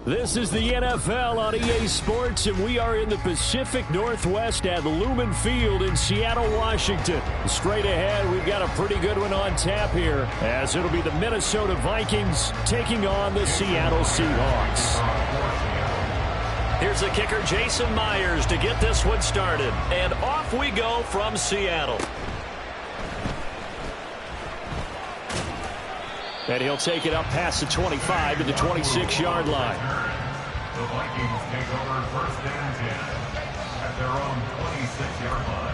This is the NFL on EA Sports, and we are in the Pacific Northwest at Lumen Field in Seattle, Washington. Straight ahead, we've got a pretty good one on tap here, as it'll be the Minnesota Vikings taking on the Seattle Seahawks. Here's the kicker, Jason Myers, to get this one started. And off we go from Seattle. And he'll take it up past the 25 to the 26-yard line. The Vikings take over first and 10 at their own 26-yard line.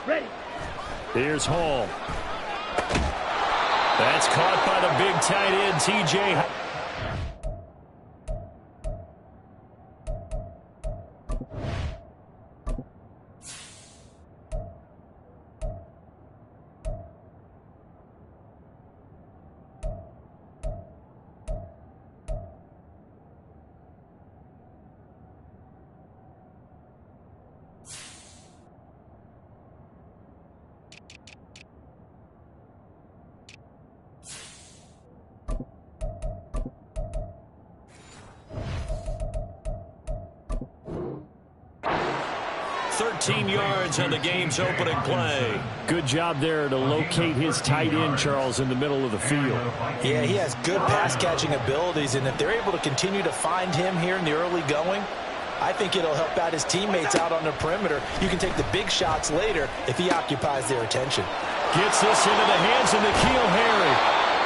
Ready. Here's Hall. That's caught by the big tight end, TJ. Yards on the game's opening play. Good job there to locate his tight end, Charles, in the middle of the field. Yeah, he has good pass-catching abilities, and if they're able to continue to find him here in the early going, I think it'll help out his teammates out on the perimeter. You can take the big shots later if he occupies their attention. Gets this into the hands of N'Keal Harry.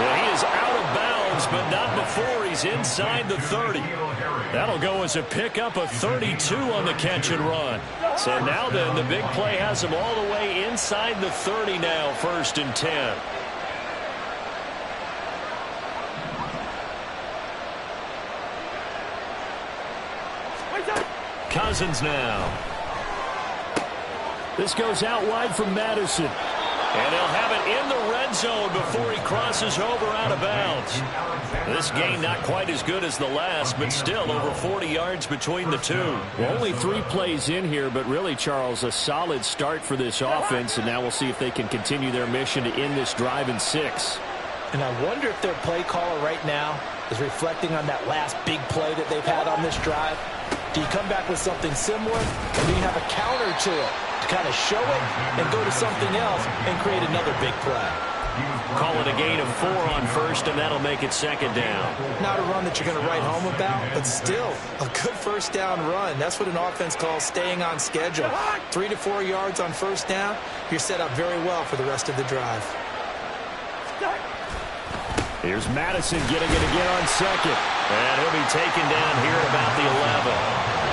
Well, he is out of bounds, but not before he's inside the 30. That'll go as a pickup of 32 on the catch and run. So now then, the big play has him all the way inside the 30 now, 1st and 10. Cousins now. This goes out wide from Madison. And he'll have it in the red zone before he crosses over out of bounds. This game not quite as good as the last, but still over 40 yards between the two. Well, only 3 plays in here, but really, Charles, a solid start for this offense. And now we'll see if they can continue their mission to end this drive in 6. And I wonder if their play caller right now is reflecting on that last big play that they've had on this drive. Do you come back with something similar, or do you have a counter to it to kind of show it and go to something else and create another big play? Call it a gain of 4 on 1st, and that'll make it 2nd down. Not a run that you're going to write home about, but still a good 1st down run. That's what an offense calls staying on schedule. 3 to 4 yards on 1st down, you're set up very well for the rest of the drive. Here's Madison getting it again on 2nd. And he'll be taken down here at about the 11.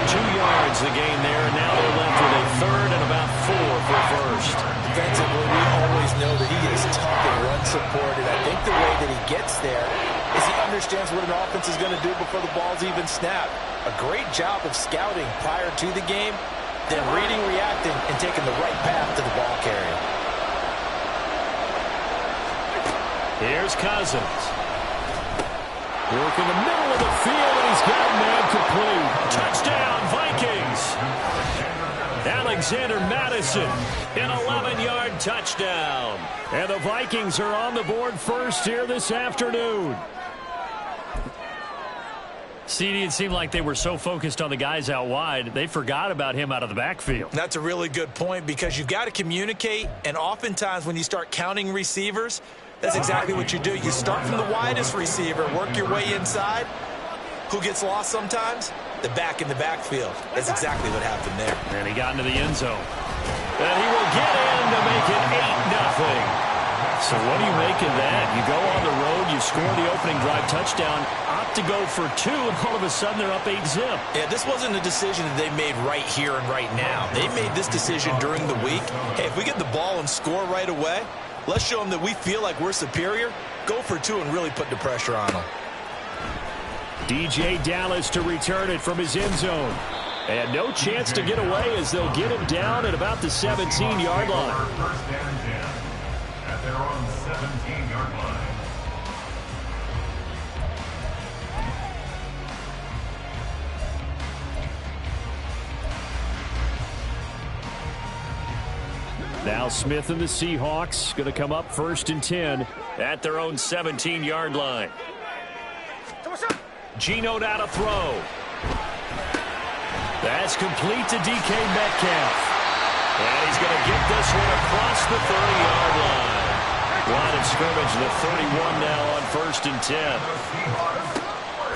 2 yards the gain there, and now they're left with a 3rd and about 4 for 1st. Defensively, we always know that he is tough and run support, and I think the way that he gets there is he understands what an offense is going to do before the ball's even snapped. A great job of scouting prior to the game, then reading, reacting, and taking the right path to the ball carrier. Here's Cousins. Work in the middle of the field, and he's got a man complete. Touchdown, Vikings. Alexander Madison, an 11-yard touchdown. And the Vikings are on the board first here this afternoon. CD, it seemed like they were so focused on the guys out wide, they forgot about him out of the backfield. That's a really good point because you've got to communicate, and oftentimes when you start counting receivers, that's exactly what you do. You start from the widest receiver, work your way inside. Who gets lost sometimes? The back in the backfield. That's exactly what happened there. And he got into the end zone. And he will get in to make it 8-0. So what do you make of that? You go on the road, you score the opening drive touchdown, opt to go for 2, and all of a sudden they're up 8-0. Yeah, this wasn't a decision that they made right here and right now. They made this decision during the week. Hey, if we get the ball and score right away, let's show them that we feel like we're superior. Go for 2 and really put the pressure on them. DJ Dallas to return it from his end zone. And no chance to get away as they'll get him down at about the 17-yard line. First and 10 at their own 17-yard line. Now Smith and the Seahawks going to come up 1st and 10 at their own 17-yard line. Geno now to throw. That's complete to DK Metcalf. And he's going to get this one across the 30-yard line. Line of scrimmage, the 31 now on 1st and 10.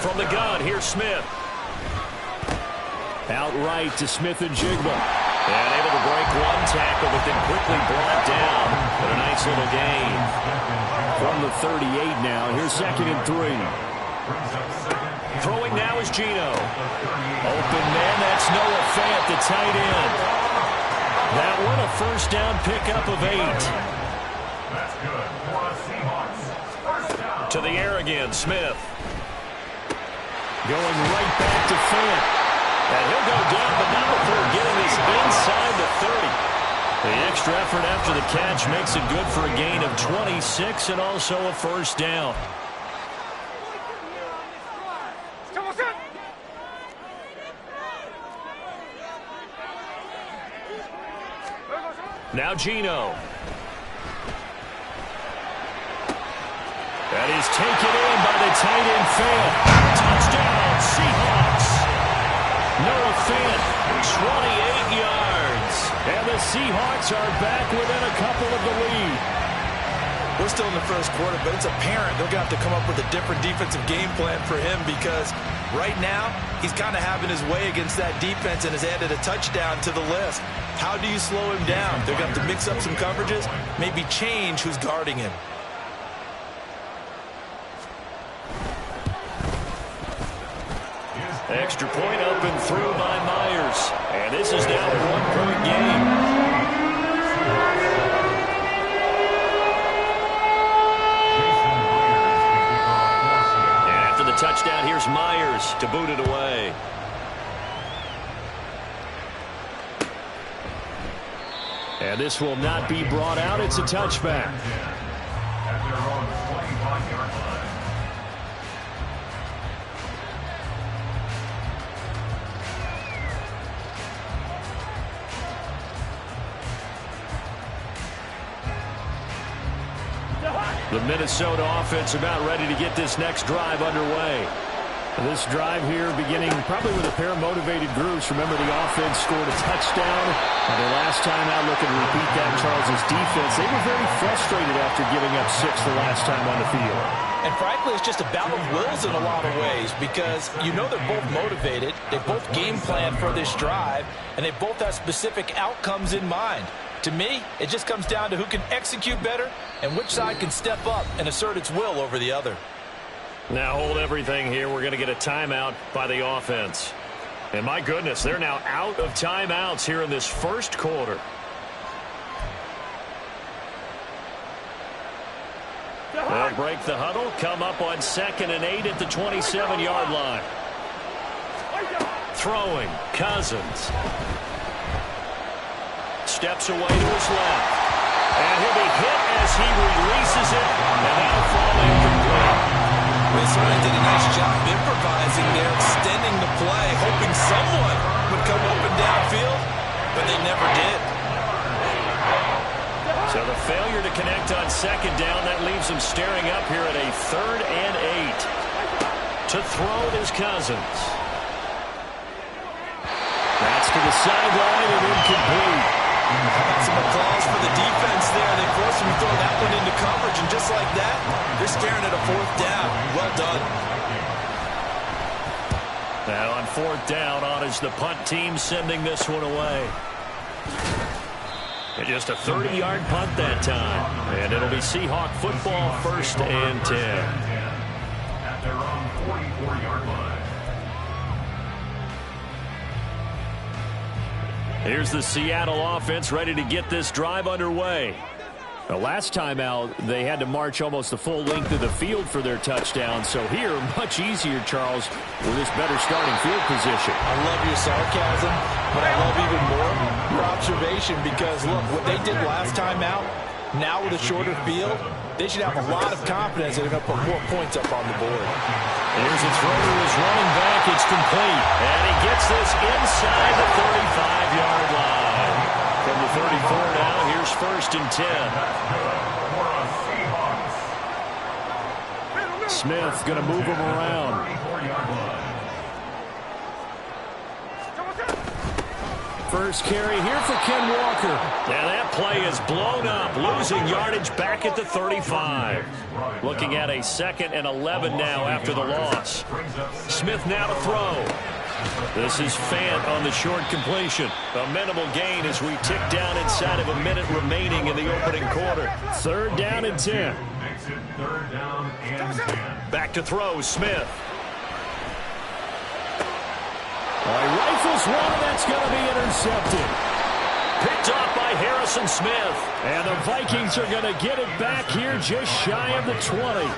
From the gun, here's Smith. Outright to Smith and Jigba. And able to break one tackle, but then quickly brought down. But a nice little gain. From the 38 now, here's 2nd and 3. Throwing now is Geno. Open man, that's Noah Fant, the tight end. That one a 1st down pickup of 8. That's good for the Seahawks. 1st down. To the air again, Smith. Going right back to Fant. And he'll go down, but not before getting this inside the 30. The extra effort after the catch makes it good for a gain of 26 and also a 1st down. Now Geno. That is taken in by the tight end Fant. Touchdown, Seahawks. Noah Fant, 28 yards. And the Seahawks are back within a couple of the lead. We're still in the 1st quarter, but it's apparent they're going to have to come up with a different defensive game plan for him because right now he's kind of having his way against that defense and has added a touchdown to the list. How do you slow him down? They're going to have to mix up some coverages, maybe change who's guarding him. Extra point up and through by Myers. And this is now a 1-point game. And after the touchdown, here's Myers to boot it away. And this will not be brought out. It's a touchback. At their own 25-yard line. The Minnesota offense about ready to get this next drive underway. This drive here beginning probably with a pair of motivated groups. Remember, the offense scored a touchdown. And the last time out, looking to repeat that, Charles' defense, they were very frustrated after giving up 6 the last time on the field. And frankly, it's just a battle of wills in a lot of ways because you know they're both motivated. They both game plan for this drive, and they both have specific outcomes in mind. To me, it just comes down to who can execute better and which side can step up and assert its will over the other. Now hold everything here. We're going to get a timeout by the offense. And my goodness, they're now out of timeouts here in this 1st quarter. They'll break the huddle, come up on 2nd and 8 at the 27-yard line. Throwing, Cousins. Steps away to his left. And he'll be hit as he releases it. And that'll fall incomplete. They certainly did a nice job improvising there, extending the play, hoping someone would come open downfield, but they never did. So the failure to connect on 2nd down, that leaves them staring up here at a 3rd and 8. To throw is Cousins. That's to the sideline and incomplete. Some applause for the defense there. They forced him to throw that one into coverage, and just like that, they're staring at a 4th down. Well done. Now on 4th down, on is the punt team sending this one away. And just a 30-yard punt that time. And it'll be Seahawk football, 1st and 10. At their own 44-yard line. Here's the Seattle offense ready to get this drive underway. The last time out, they had to march almost the full length of the field for their touchdown. So here, much easier, Charles, with this better starting field position. I love your sarcasm, but I love even more your observation because, look, what they did last time out, now with a shorter field, they should have a lot of confidence that they're going to put more points up on the board. Here's a throw to his running back. It's complete. And he gets this inside the 35-yard line. From the 34 now, here's 1st and 10. Smith going to move him around. First carry here for Ken Walker. And that play is blown up, losing yardage back at the 35. Looking at a 2nd and 11 now after the loss. Smith now to throw. This is Fant on the short completion. A minimal gain as we tick down inside of a minute remaining in the opening quarter. 3rd down and 10. Makes it 3rd down and 10. Back to throw, Smith. Well, he rifles one, and that's going to be intercepted. Picked off by Harrison Smith. And the Vikings are going to get it back here just shy of the 20.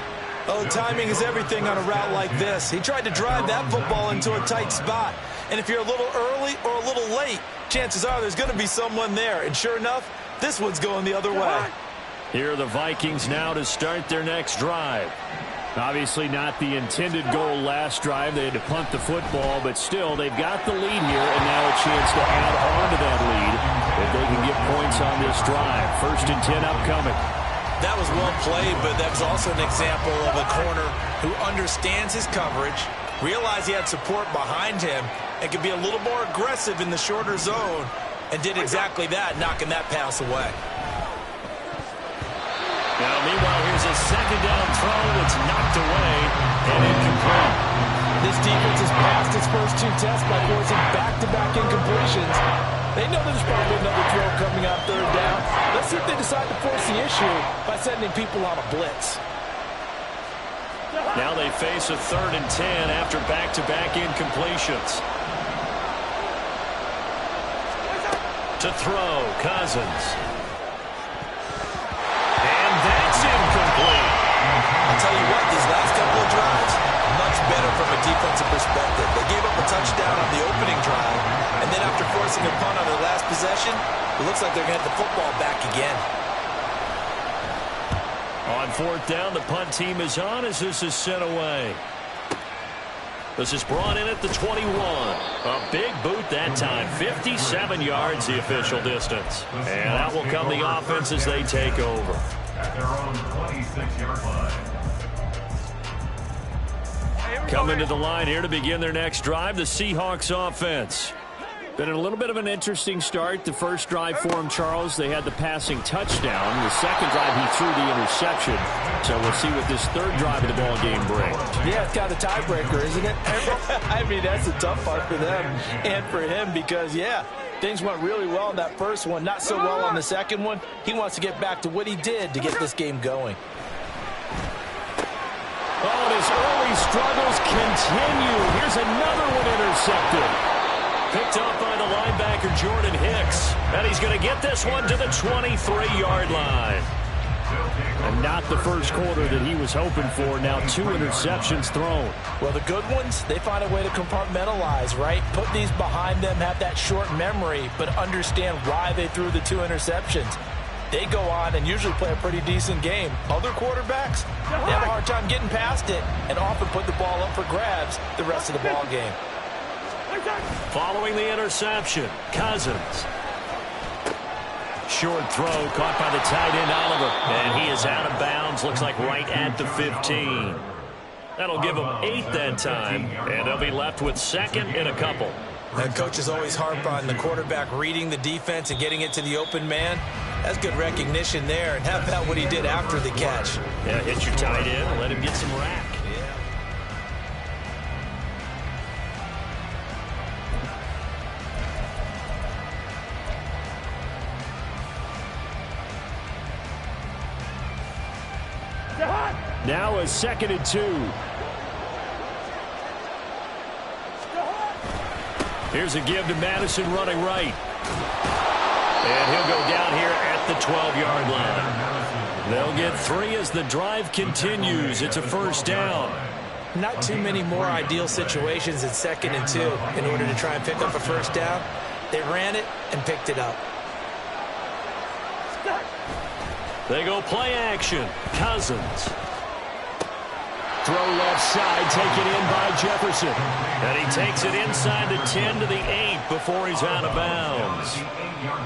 Oh, timing is everything on a route like this. He tried to drive that football into a tight spot. And if you're a little early or a little late, chances are there's going to be someone there. And sure enough, this one's going the other way. Here are the Vikings now to start their next drive. Obviously not the intended goal last drive. They had to punt the football, but still, they've got the lead here, and now a chance to add on to that lead if they can get points on this drive. 1st and 10 upcoming. That was well played, but that was also an example of a corner who understands his coverage, realized he had support behind him, and could be a little more aggressive in the shorter zone, and did exactly that, knocking that pass away. Now, meanwhile, here's a 2nd down throw that's knocked away and incomplete. This defense has passed its first 2 tests by forcing back-to-back incompletions. They know there's probably another throw coming out 3rd down. Let's see if they decide to force the issue by sending people on a blitz. Now they face a 3rd and 10 after back-to-back incompletions. To throw, Cousins. And that's incomplete. I'll tell you what, these last couple of drives, much better from a defensive perspective. They gave up a touchdown on the opening drive, and then after forcing a punt on their last possession, it looks like they're going to get the football back again. On 4th down, the punt team is on as this is sent away. This is brought in at the 21. A big boot that time. 57 yards the official distance. And out will come the offense as they take over. At their own 26-yard line. Coming to the line here to begin their next drive, the Seahawks offense. Been a little bit of an interesting start. The first drive for him, Charles, they had the passing touchdown. The second drive, he threw the interception. So we'll see what this 3rd drive of the ball game brings. Yeah, it's got a tiebreaker, isn't it? I mean, that's a tough part for them and for him because, yeah, things went really well in that first one, not so well on the second one. He wants to get back to what he did to get this game going. Oh, his early struggles continue. Here's another one intercepted. Picked up by the linebacker, Jordan Hicks. And he's going to get this one to the 23-yard line. And not the first quarter that he was hoping for. Now 2 interceptions thrown. Well, the good ones, they find a way to compartmentalize, right? Put these behind them, have that short memory, but understand why they threw the 2 interceptions. They go on and usually play a pretty decent game. Other quarterbacks, they have a hard time getting past it and often put the ball up for grabs the rest of the ball game. Following the interception, Cousins. Short throw caught by the tight end, Oliver. And he is out of bounds, looks like right at the 15. That'll give them 8 that time, and they'll be left with second and a couple. That coach is always harp on the quarterback reading the defense and getting it to the open man. That's good recognition there. And how about what he did after the catch? Yeah, hit your tight end and let him get some rack. Now a 2nd and 2. Here's a give to Madison running right. And he'll go down here at the 12-yard line. They'll get 3 as the drive continues. It's a first down. Not too many more ideal situations in 2nd and 2 in order to try and pick up a first down. They ran it and picked it up. They go play action. Cousins. Throw left side, taken in by Jefferson. And he takes it inside the 10 to the 8 before he's out of bounds.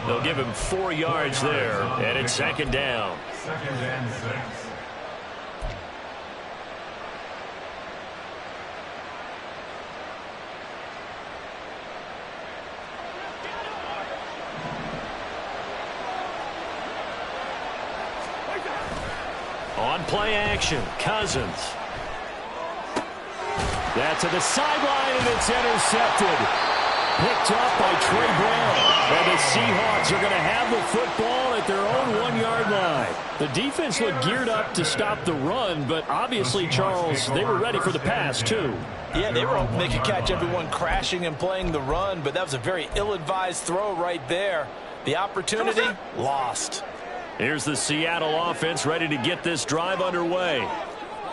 They'll give him 4 yards there, and it's 2nd down. 2nd and 6. On play action, Cousins. That to the sideline, and it's intercepted. Picked up by Trey Brown. And the Seahawks are going to have the football at their own 1-yard line. The defense looked geared up to stop the run, but obviously, Charles, they were ready for the pass, too. Yeah, they were hoping they could catch everyone crashing and playing the run, but that was a very ill-advised throw right there. The opportunity, lost. Here's the Seattle offense ready to get this drive underway.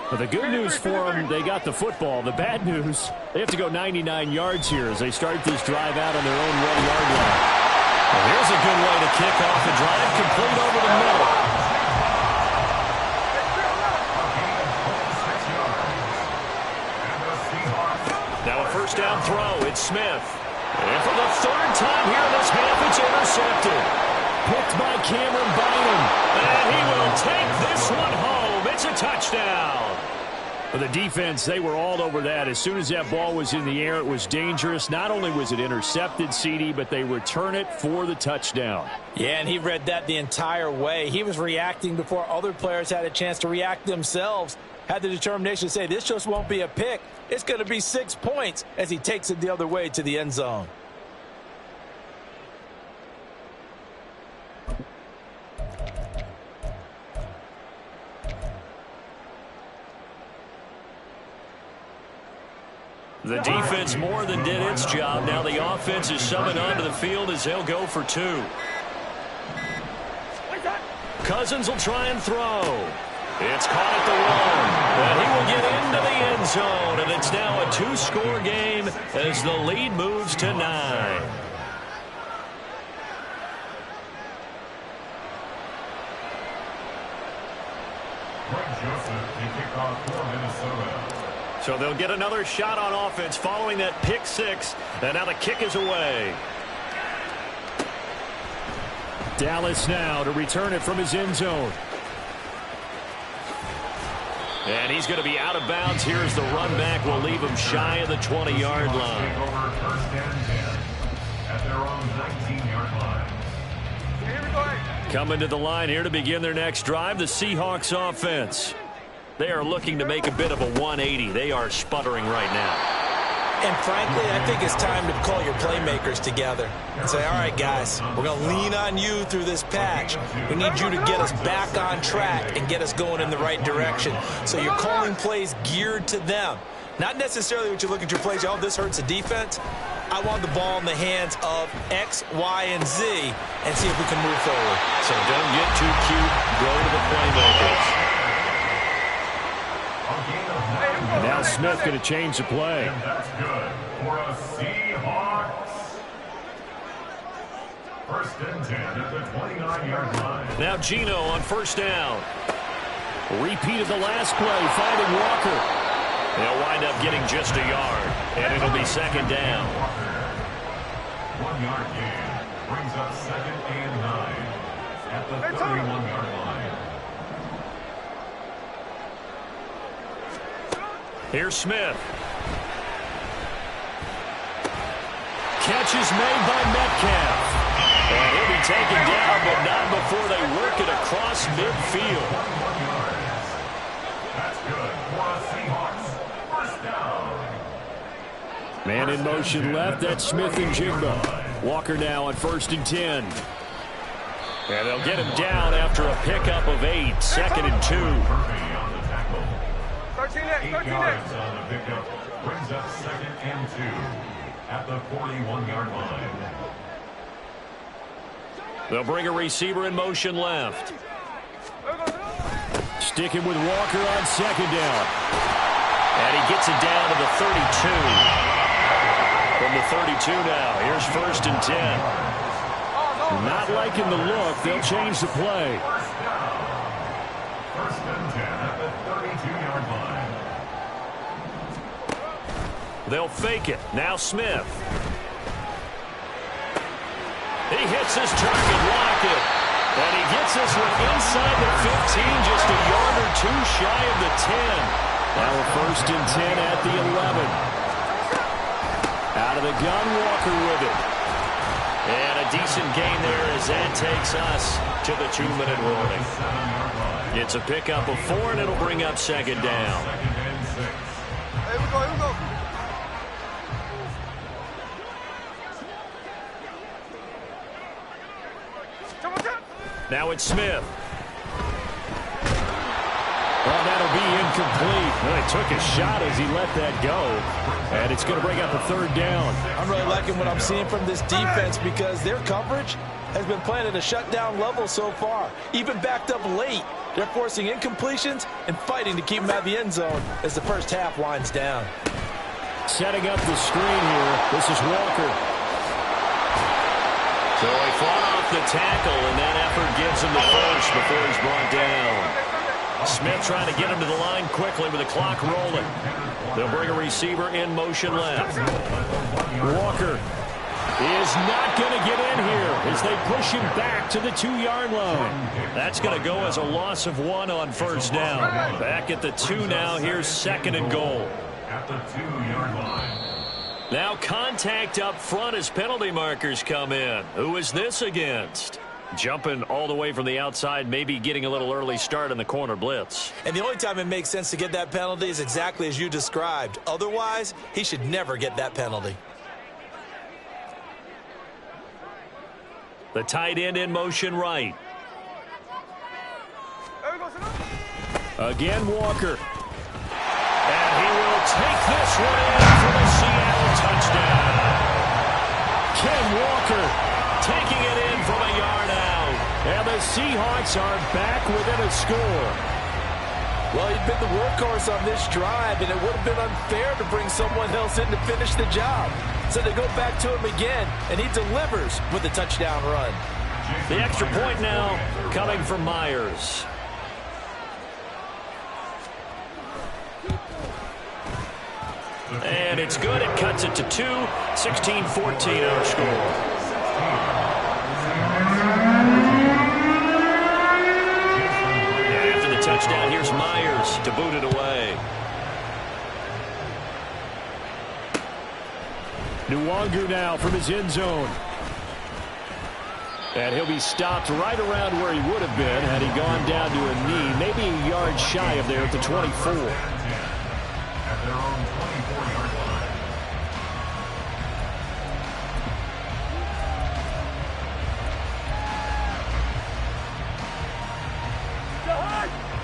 Well, the good news for them, they got the football. The bad news, they have to go 99 yards here as they start this drive out on their own 1-yard line. Well, here's a good way to kick off the drive, complete over the middle. Now a first down throw. It's Smith. And for the 3rd time here in this half, it's intercepted. Picked by Cameron Bynum. And he will take this one home. It's a touchdown. For the defense, they were all over that. As soon as that ball was in the air, it was dangerous. Not only was it intercepted, CD, but they return it for the touchdown. Yeah, and he read that the entire way. He was reacting before other players had a chance to react themselves. Had the determination to say, this just won't be a pick. It's going to be 6 points as he takes it the other way to the end zone. The defense more than did its job. Now the offense is summoned onto the field as they'll go for 2. Cousins will try and throw. It's caught at the 1. And he will get into the end zone. And it's now a 2-score game as the lead moves to 9. Greg Joseph to kick off for Minnesota. So they'll get another shot on offense following that pick 6. And now the kick is away. Dallas now to return it from his end zone. And he's going to be out of bounds here as the run back will leave him shy of the 20-yard line. Take over 1st and 10 at their own 19-yard line. Coming to the line here to begin their next drive, the Seahawks offense. They are looking to make a bit of a 180. They are sputtering right now. And frankly, I think it's time to call your playmakers together and say, all right, guys, we're going to lean on you through this patch. We need you to get us back on track and get us going in the right direction. So you're calling plays geared to them. Not necessarily what you look at your plays, oh, this hurts the defense. I want the ball in the hands of X, Y, and Z and see if we can move forward. So don't get too cute. Go to the playmakers. Now Smith going to change the play. And that's good for a Seahawks. 1st and 10 at the 29-yard line. Now Geno on 1st down. Repeated the last play, finding Walker. They'll wind up getting just a yard, and it'll be 2nd down. 1-yard gain brings up 2nd and 9 at the 31-yard line. Here's Smith. Catch is made by Metcalf. And he'll be taken down, but not before they work it across midfield. That's good for a Seahawks first down. Man in motion left. That's Smith and Jigba. Walker now on 1st and 10. And they'll get him down after a pickup of 8. 2nd and 2. 8 yards on the pickup. Brings up 2nd and 2 at the 41-yard line. They'll bring a receiver in motion left. Sticking with Walker on 2nd down. And he gets it down to the 32. From the 32 now, here's 1st and 10. Not liking the look. They'll change the play. First down. 1st and 10 at the 32-yard line. They'll fake it. Now Smith. He hits his target, Lockett. And he gets this one inside the 15, just a yard or 2 shy of the 10. Now a 1st and 10 at the 11. Out of the gun, Walker with it. And a decent gain there as that takes us to the 2-minute warning. It's a pickup of 4, and it'll bring up 2nd down. 2nd and 6. Here we go, here we go. Now it's Smith. Well, that'll be incomplete. Well, he took a shot as he let that go. And it's going to bring up a 3rd down. I'm really liking what I'm seeing from this defense because their coverage has been playing at a shutdown level so far. Even backed up late, they're forcing incompletions and fighting to keep them out of the end zone as the first half winds down. Setting up the screen here. This is Walker. So he fought off the tackle, and that effort gives him the first before he's brought down. Smith trying to get him to the line quickly with the clock rolling. They'll bring a receiver in motion left. Walker is not going to get in here as they push him back to the 2-yard line. That's going to go as a loss of 1 on 1st down. Back at the 2 now. Here's 2nd and goal. At the 2-yard line. Now contact up front as penalty markers come in. Who is this against? Jumping all the way from the outside, maybe getting a little early start in the corner blitz. And the only time it makes sense to get that penalty is exactly as you described. Otherwise, he should never get that penalty. The tight end in motion right. Again, Walker. And he will take this one in for the Seattle touchdown. Ken Walker taking it in from a yard out. And the Seahawks are back within a score. Well, he'd been the workhorse on this drive, and it would have been unfair to bring someone else in to finish the job. So they go back to him again, and he delivers with a touchdown run. The extra point now coming from Myers. And it's good. It cuts it to 2. 16-14 our score. And after the touchdown, here's Myers to boot it away. Nwangu now from his end zone. And he'll be stopped right around where he would have been had he gone down to a knee, maybe a yard shy of there at the 24. At their own 24-yard line.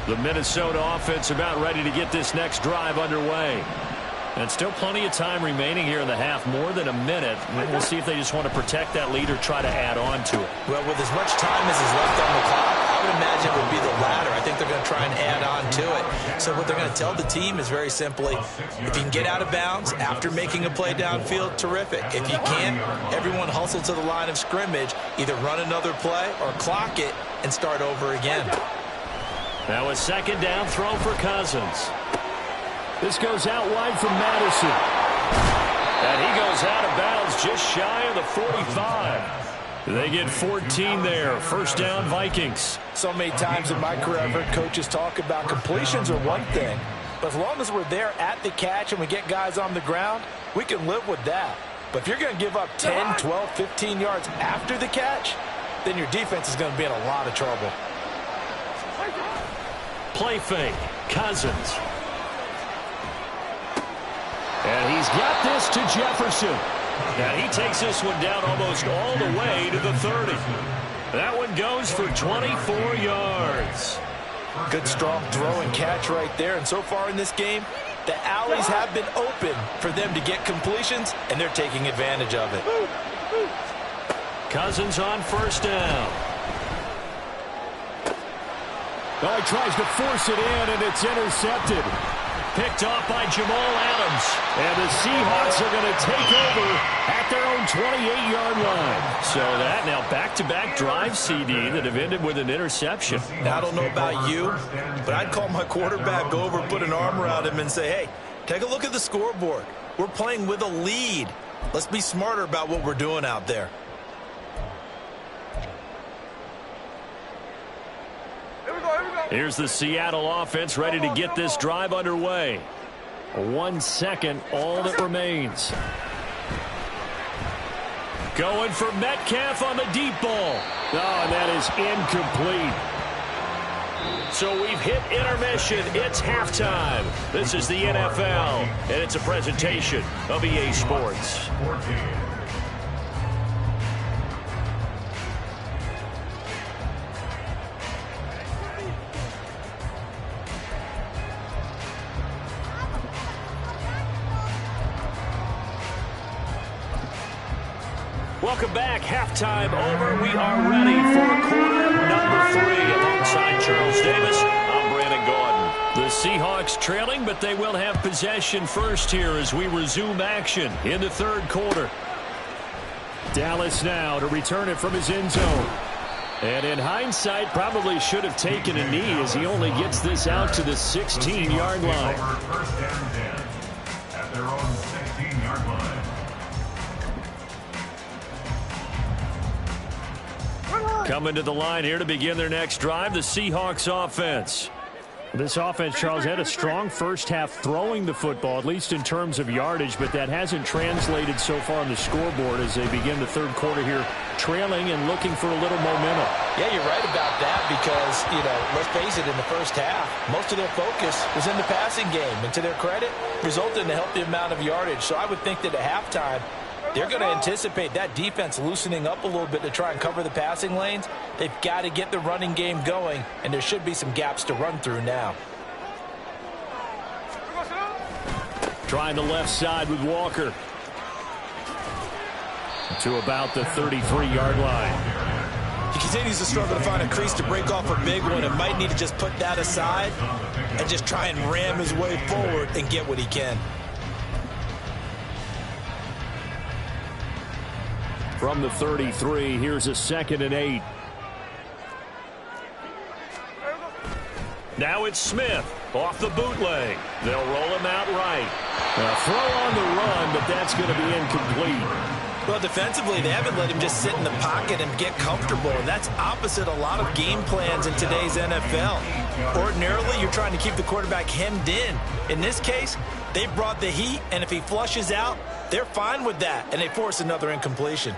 The Minnesota offense about ready to get this next drive underway. And still plenty of time remaining here in the half, more than a minute. We'll see if they just want to protect that lead or try to add on to it. Well, with as much time as is left on the clock, I would imagine it would be the latter. I think they're going to try and add on to it. So what they're going to tell the team is very simply, if you can get out of bounds after making a play downfield, terrific. If you can't, everyone hustle to the line of scrimmage, either run another play or clock it and start over again. Now a 2nd down throw for Cousins. This goes out wide from Madison. And he goes out of bounds just shy of the 45. They get 14 there. 1st down, Vikings. So many times in my career, I've heard coaches talk about completions are one thing, As long as we're there at the catch and we get guys on the ground, we can live with that. But if you're going to give up 10, 12, 15 yards after the catch, then your defense is going to be in a lot of trouble. Play fake. Cousins. And he's got this to Jefferson. And he takes this one down almost all the way to the 30. That one goes for 24 yards. Good strong throw and catch right there. And so far in this game, the alleys have been open for them to get completions, and they're taking advantage of it. Cousins on first down. Oh, he tries to force it in, and it's intercepted. Picked off by Jamal Adams. And the Seahawks are going to take over at their own 28-yard line. So that now back-to-back drive, CD, that have ended with an interception. Now, I don't know about you, but I'd call my quarterback over, put an arm around him, and say, hey, take a look at the scoreboard. We're playing with a lead. Let's be smarter about what we're doing out there. Here's the Seattle offense ready to get this drive underway. 1 second, all that remains. Going for Metcalf on the deep ball. Oh, and that is incomplete. So we've hit intermission. It's halftime. This is the NFL, and it's a presentation of EA Sports. Welcome back. Halftime over. We are ready for quarter number 3. Alongside Charles Davis, I'm Brandon Gordon. The Seahawks trailing, but they will have possession first here as we resume action in the third quarter. Dallas now to return it from his end zone. And in hindsight, probably should have taken a knee as he only gets this out to the 16-yard line. First and 10 at their own 16-yard line. Coming to the line here to begin their next drive, the Seahawks offense. This offense, Charles, had a strong first half throwing the football, at least in terms of yardage, but that hasn't translated so far on the scoreboard as they begin the third quarter here, trailing and looking for a little momentum. Yeah, you're right about that because, let's face it, in the first half, most of their focus was in the passing game. And to their credit, resulted in a healthy amount of yardage. So I would think that at halftime, they're going to anticipate that defense loosening up a little bit to try and cover the passing lanes. They've got to get the running game going, and there should be some gaps to run through now. Trying the left side with Walker. To about the 33-yard line. He continues to struggle to find a crease to break off a big one and might need to just put that aside and just try and ram his way forward and get what he can. From the 33, here's a 2nd and 8. Now it's Smith off the bootleg. They'll roll him out right. A throw on the run, but that's going to be incomplete. Well, defensively, they haven't let him just sit in the pocket and get comfortable, and that's opposite a lot of game plans in today's NFL. Ordinarily, you're trying to keep the quarterback hemmed in. In this case, they brought the heat, and if he flushes out, they're fine with that, and they force another incompletion.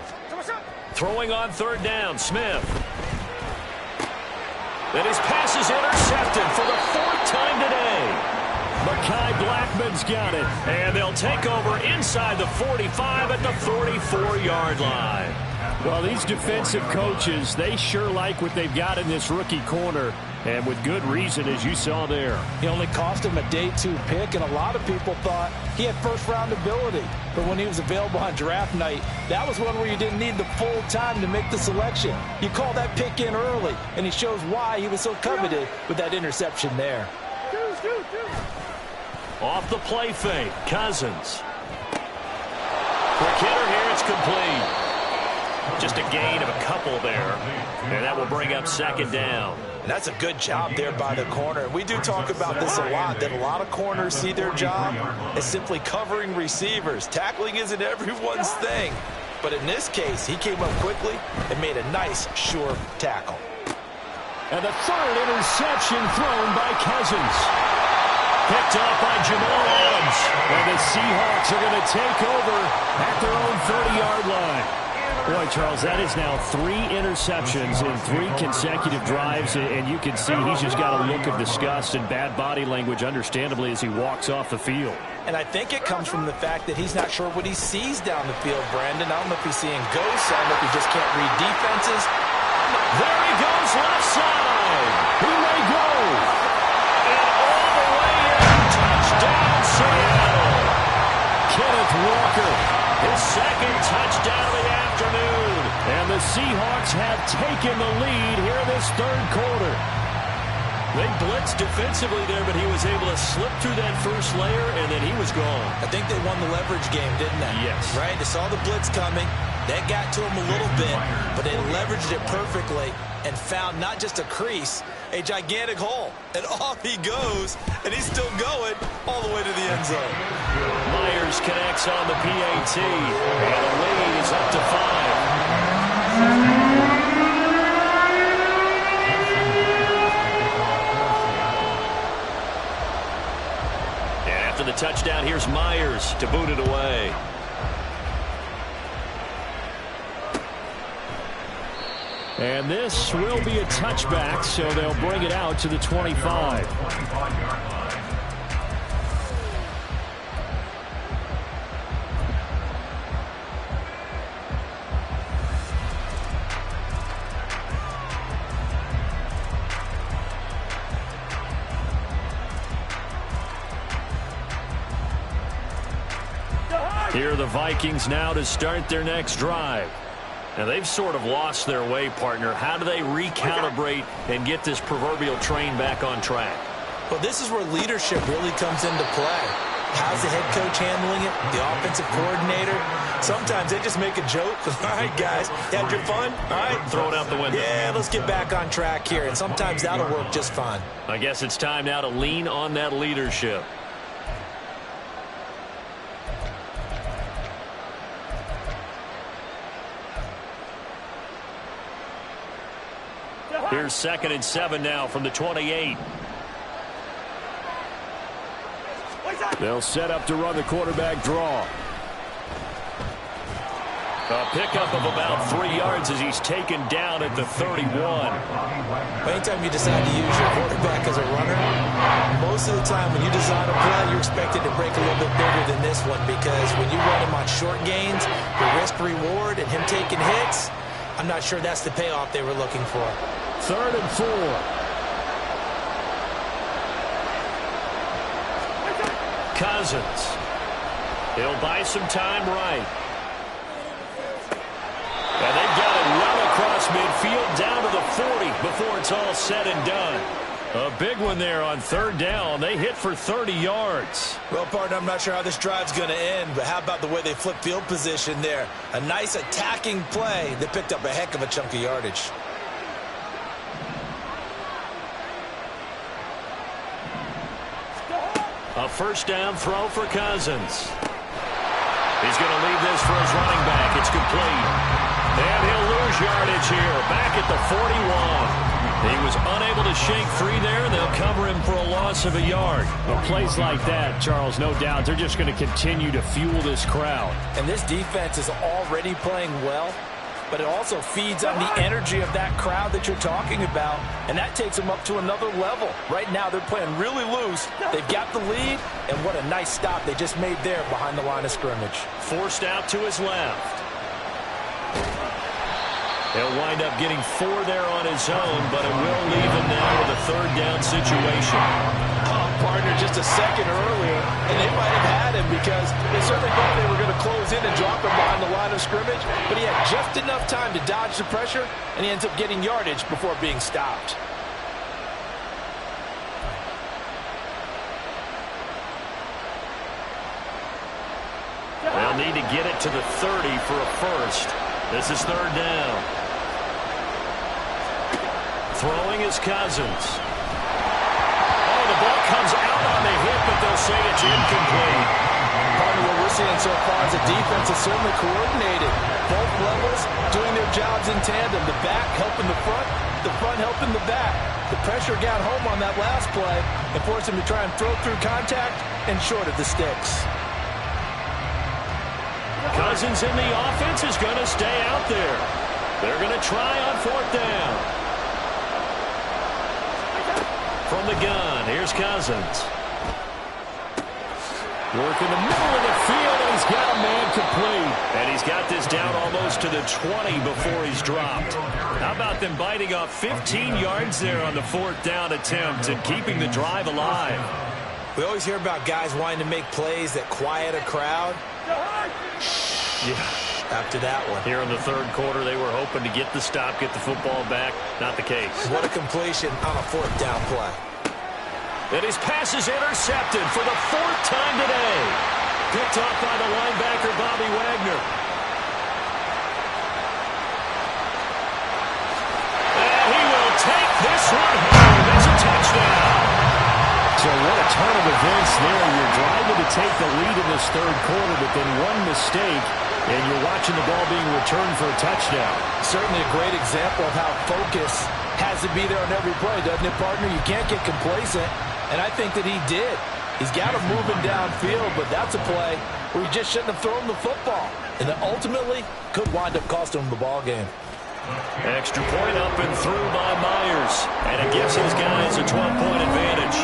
Throwing on third down, Smith. And his pass is intercepted for the 4th time today. Mekhi Blackman's got it. And they'll take over inside the 45 at the 44-yard line. Well, these defensive coaches, they sure like what they've got in this rookie corner. And with good reason, as you saw there. He only cost him a day 2 pick, and a lot of people thought he had first-round ability. But when he was available on draft night, that was one where you didn't need the full time to make the selection. You call that pick in early, and he shows why he was so coveted with that interception there. Off the play fake, Cousins. Quick hitter here, it's complete. Just a gain of a couple there, and that will bring up 2nd down. And that's a good job there by the corner. We do talk about this a lot, that a lot of corners see their job as simply covering receivers. Tackling isn't everyone's thing. But in this case, he came up quickly and made a nice, sure tackle. And the 3rd interception thrown by Cousins. Picked off by Jamal Adams. And the Seahawks are going to take over at their own 30-yard line. Boy, Charles, that is now 3 interceptions in 3 consecutive drives, and you can see he's just got a look of disgust and bad body language, understandably, as he walks off the field. And I think it comes from the fact that he's not sure what he sees down the field, Brandon. I don't know if he's seeing ghosts. I don't know if he just can't read defenses. There he goes, left side. He may go. And all the way in, touchdown, Seattle. Kenneth Walker, his second touchdown of the afternoon. And the Seahawks have taken the lead here in this third quarter. They blitzed defensively there, but he was able to slip through that first layer, and then he was gone. I think they won the leverage game, didn't they? Yes. Right? They saw the blitz coming. That got to him a little bit, but they leveraged it perfectly and found not just a crease, a gigantic hole. And off he goes, and he's still going all the way to the end zone. Myers connects on the PAT, and the lead is up to 5. After the touchdown, here's Myers to boot it away. And this will be a touchback, so they'll bring it out to the 25. Here are the Vikings now to start their next drive. Now, they've sort of lost their way, partner. How do they recalibrate and get this proverbial train back on track? Well, this is where leadership really comes into play. How's the head coach handling it? The offensive coordinator? Sometimes they just make a joke. All right, guys, had your fun? All right. Throw it out the window. Yeah, let's get back on track here. And sometimes that'll work just fine. I guess it's time now to lean on that leadership. Here's 2nd and 7 now from the 28. They'll set up to run the quarterback draw. A pickup of about 3 yards as he's taken down at the 31. Anytime you decide to use your quarterback as a runner, most of the time when you design a play, you're expected to break a little bit bigger than this one, because when you run him on short gains, the risk-reward and him taking hits, I'm not sure that's the payoff they were looking for. 3rd and 4. Cousins. He'll buy some time right. And they've got it well across midfield down to the 40 before it's all said and done. A big one there on 3rd down. They hit for 30 yards. Well, partner, I'm not sure how this drive's going to end, but how about the way they flip field position there? A nice attacking play that picked up a heck of a chunk of yardage. A 1st down throw for Cousins. He's going to leave this for his running back. It's complete. And he'll lose yardage here. Back at the 41. He was unable to shake free there, and they'll cover him for a loss of a yard. Well, plays like that, Charles, no doubt, they're just going to continue to fuel this crowd. And this defense is already playing well, but it also feeds on the energy of that crowd that you're talking about, and that takes them up to another level. Right now, they're playing really loose. They've got the lead, and what a nice stop they just made there behind the line of scrimmage. Forced out to his left. He'll wind up getting 4 there on his own, but it will leave him now with a 3rd down situation. Oh, partner, just a second earlier, and they might have had him because they certainly thought they were going to close in and drop him behind the line of scrimmage, but he had just enough time to dodge the pressure, and he ends up getting yardage before being stopped. They'll need to get it to the 30 for a first. This is 3rd down. Throwing is Cousins. Oh, the ball comes out on the hit, but they'll say it's incomplete. Part of what we're seeing so far is the defense is certainly coordinated. Both levels doing their jobs in tandem. The back helping the front helping the back. The pressure got home on that last play and forced him to try and throw through contact and short of the sticks. Cousins in the offense is going to stay out there. They're going to try on 4th down. From the gun, here's Cousins. Work in the middle of the field, and he's got a man complete. And he's got this down almost to the 20 before he's dropped. How about them biting off 15 yards there on the 4th down attempt and keeping the drive alive? We always hear about guys wanting to make plays that quiet a crowd. Yeah. After that one. Here in the 3rd quarter, they were hoping to get the stop, get the football back. Not the case. What a completion on a 4th down play. And his pass is intercepted for the 4th time today. Picked off by the linebacker, Bobby Wagner. And he will take this one home. That's a touchdown. So what a turn of events there. You're driving to take the lead in this 3rd quarter, but then one mistake, and you're watching the ball being returned for a touchdown. Certainly a great example of how focus has to be there on every play, doesn't it, partner? You can't get complacent, and I think that he did. He's got him moving downfield, but that's a play where he just shouldn't have thrown the football. And that ultimately could wind up costing him the ball game. Extra point up and through by Myers. And it gives his guys a 12-point advantage.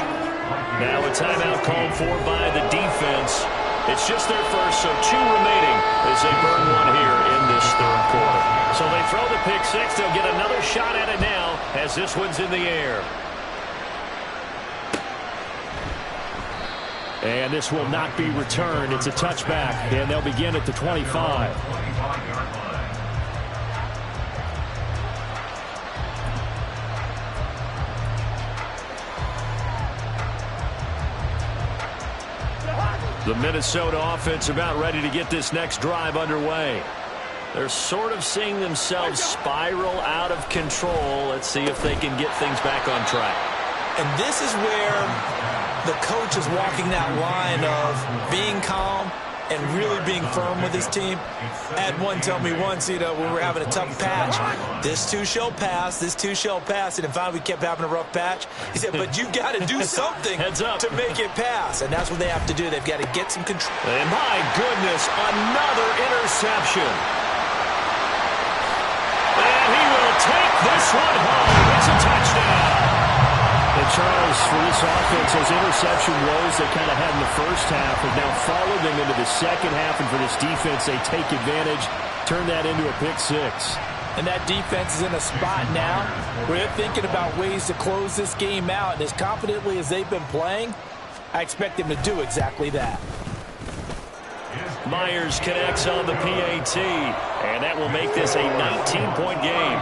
Now a timeout called for by the defense. It's just their first, so 2 remaining as they burn one here in this 3rd quarter. So they throw the pick 6. They'll get another shot at it now as this one's in the air. And this will not be returned. It's a touchback, and they'll begin at the 25. The Minnesota offense about ready to get this next drive underway. They're sort of seeing themselves spiral out of control. Let's see if they can get things back on track. And this is where the coach is walking that line of being calm and really being firm with his team. I had one tell me once, when we were having a tough patch, this too shall pass, this too shall pass, and finally we kept having a rough patch. He said, but you got to do something to make it pass, and that's what they have to do. They've got to get some control. And my goodness, another interception. And he will take this one home. It's a touchdown. And Charles, for this offense, those interception woes they kind of had in the first half have now followed them into the second half. And for this defense, they take advantage, turn that into a pick 6. And that defense is in a spot now where they're thinking about ways to close this game out. And as confidently as they've been playing, I expect them to do exactly that. Myers connects on the PAT, and that will make this a 19-point game.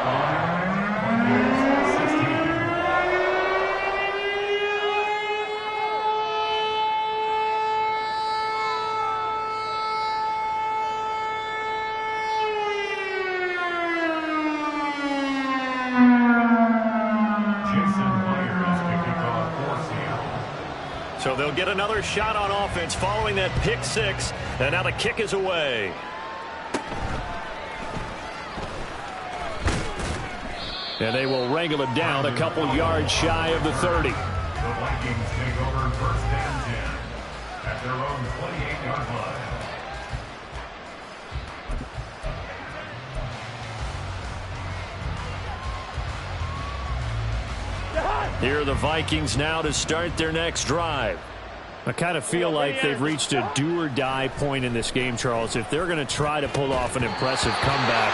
So they'll get another shot on offense following that pick 6. And now the kick is away. And they will wrangle it down a couple yards shy of the 30. The Vikings take over 1st and 10 at their own 28-yard line. Here are the Vikings now to start their next drive. I kind of feel like they've reached a do-or-die point in this game, Charles. If they're going to try to pull off an impressive comeback,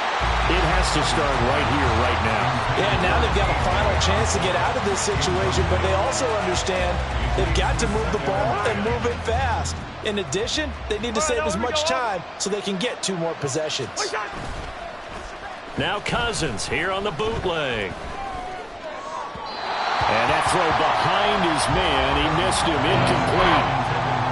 it has to start right here, right now. Yeah, now they've got a final chance to get out of this situation, but they also understand they've got to move the ball and move it fast. In addition, they need to save as much time so they can get 2 more possessions. Now Cousins here on the bootleg. And that throw behind his man, he missed him, incomplete.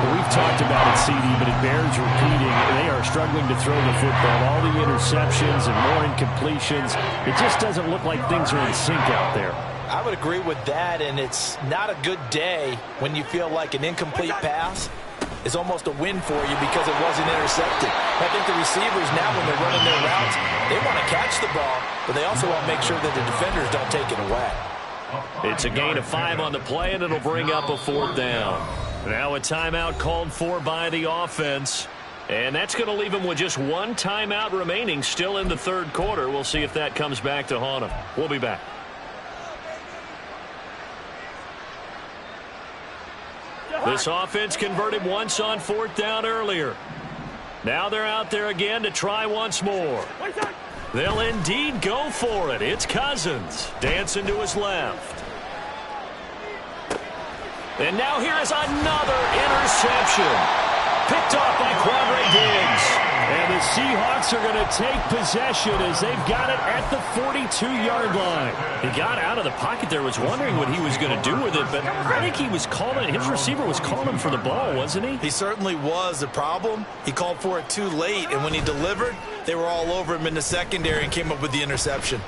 Well, we've talked about it, CD, but it bears repeating. They are struggling to throw the football. All the interceptions and more incompletions. It just doesn't look like things are in sync out there. I would agree with that, and it's not a good day when you feel like an incomplete pass is almost a win for you because it wasn't intercepted. I think the receivers now, when they're running their routes, they want to catch the ball, but they also want to make sure that the defenders don't take it away. It's a gain of 5 on the play, and it'll bring up a 4th down. Now a timeout called for by the offense. And that's going to leave him with just 1 timeout remaining still in the 3rd quarter. We'll see if that comes back to haunt him. We'll be back. This offense converted once on 4th down earlier. Now they're out there again to try once more. They'll indeed go for it. It's Cousins dancing to his left. And now here is another interception. Picked off by Quadre Diggs. And the Seahawks are going to take possession as they've got it at the 42-yard line. He got out of the pocket there, was wondering what he was going to do with it, but I think he was calling, his receiver was calling for the ball, wasn't he? He certainly was. The problem, he called for it too late, and when he delivered, they were all over him in the secondary and came up with the interception.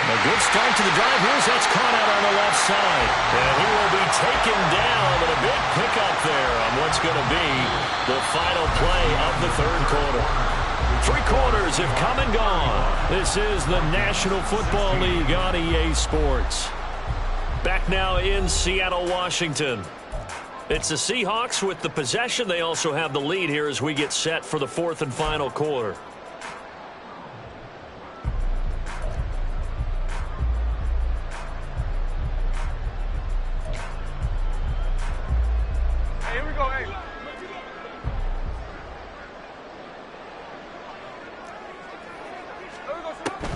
A good start to the drive. Here's that's caught out on the left side. And he will be taken down, but a big pickup there on what's going to be the final play of the 3rd quarter. 3 quarters have come and gone. This is the National Football League on EA Sports. Back now in Seattle, Washington. It's the Seahawks with the possession. They also have the lead here as we get set for the 4th and final quarter.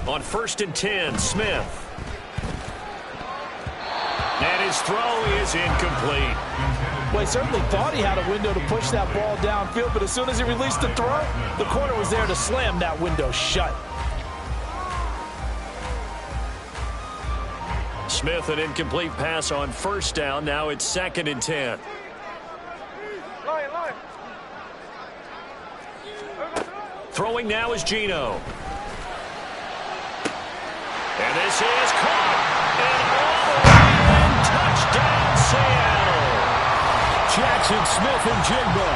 On 1st and 10, Smith. And his throw is incomplete. Well, he certainly thought he had a window to push that ball downfield, but as soon as he released the throw, the corner was there to slam that window shut. Smith, an incomplete pass on 1st down. Now it's 2nd and 10. Throwing now is Geno. And this is caught. And all the way in. Touchdown, Seattle. Jackson Smith and Jigba.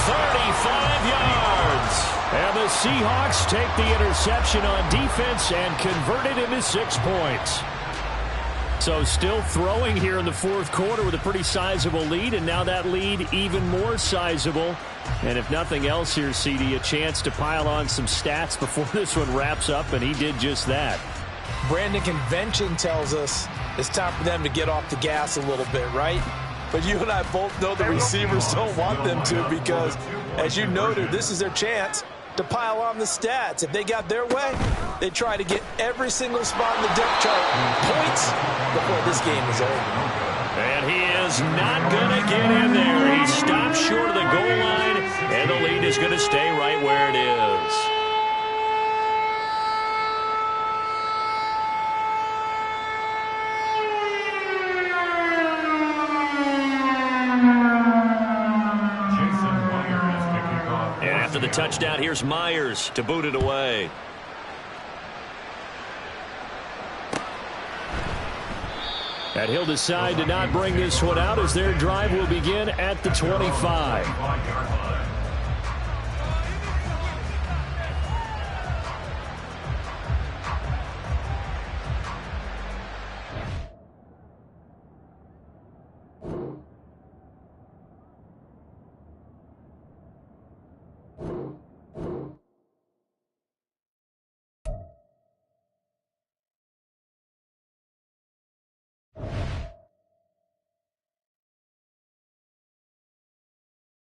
35 yards. And the Seahawks take the interception on defense and convert it into 6 points. So still throwing here in the 4th quarter with a pretty sizable lead, and now that lead even more sizable. And if nothing else here, CD, a chance to pile on some stats before this one wraps up, and he did just that. Brandon, convention tells us it's time for them to get off the gas a little bit, right? But you and I both know the receivers don't want them to because, as you noted, this is their chance to pile on the stats. If they got their way, they try to get every single spot in the depth chart points before this game is over. And he is not going to get in there. He stops short of the goal line, and the lead is going to stay right where it is. And after the touchdown, here's Myers to boot it away. And he'll decide to not bring this one out as their drive will begin at the 25.